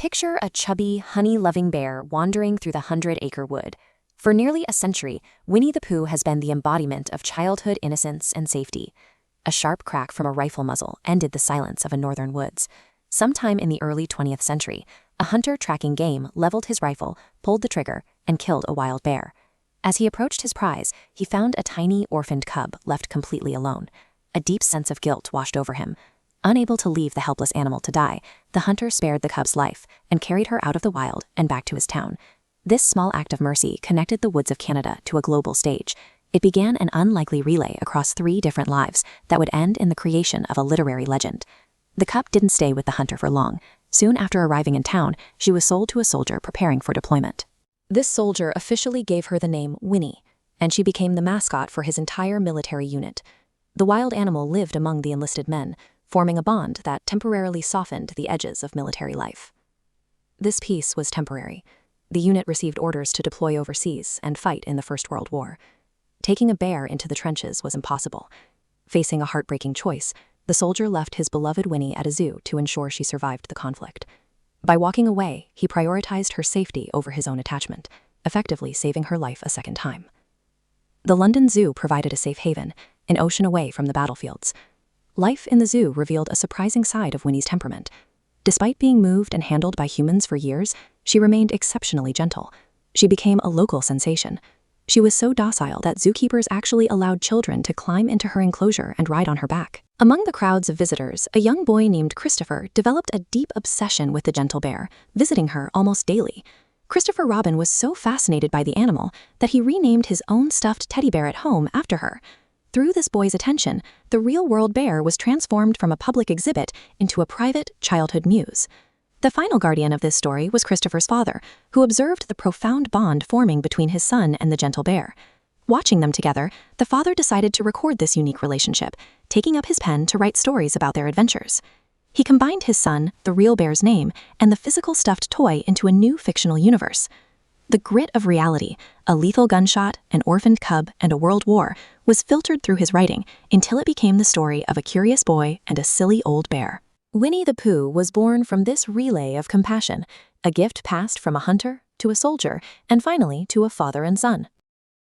Picture a chubby, honey-loving bear wandering through the 100-acre wood. For nearly a century, Winnie-the-Pooh has been the embodiment of childhood innocence and safety. A sharp crack from a rifle muzzle ended the silence of a northern woods. Sometime in the early 20th century, a hunter tracking game leveled his rifle, pulled the trigger, and killed a wild bear. As he approached his prize, he found a tiny orphaned cub left completely alone. A deep sense of guilt washed over him. Unable to leave the helpless animal to die, the hunter spared the cub's life and carried her out of the wild and back to his town. This small act of mercy connected the woods of Canada to a global stage. It began an unlikely relay across 3 different lives that would end in the creation of a literary legend. The cub didn't stay with the hunter for long. Soon after arriving in town, she was sold to a soldier preparing for deployment. This soldier officially gave her the name Winnie, and she became the mascot for his entire military unit. The wild animal lived among the enlisted men, forming a bond that temporarily softened the edges of military life. This peace was temporary. The unit received orders to deploy overseas and fight in the First World War. Taking a bear into the trenches was impossible. Facing a heartbreaking choice, the soldier left his beloved Winnie at a zoo to ensure she survived the conflict. By walking away, he prioritized her safety over his own attachment, effectively saving her life a second time. The London Zoo provided a safe haven, an ocean away from the battlefields. Life in the zoo revealed a surprising side of Winnie's temperament. Despite being moved and handled by humans for years, she remained exceptionally gentle. She became a local sensation. She was so docile that zookeepers actually allowed children to climb into her enclosure and ride on her back. Among the crowds of visitors, a young boy named Christopher developed a deep obsession with the gentle bear, visiting her almost daily. Christopher Robin was so fascinated by the animal that he renamed his own stuffed teddy bear at home after her. Through this boy's attention, the real-world bear was transformed from a public exhibit into a private childhood muse. The final guardian of this story was Christopher's father, who observed the profound bond forming between his son and the gentle bear. Watching them together, the father decided to record this unique relationship, taking up his pen to write stories about their adventures. He combined his son, the real bear's name, and the physical stuffed toy into a new fictional universe. The grit of reality, a lethal gunshot, an orphaned cub, and a world war, was filtered through his writing until it became the story of a curious boy and a silly old bear. Winnie-the-Pooh was born from this relay of compassion, a gift passed from a hunter to a soldier, and finally to a father and son.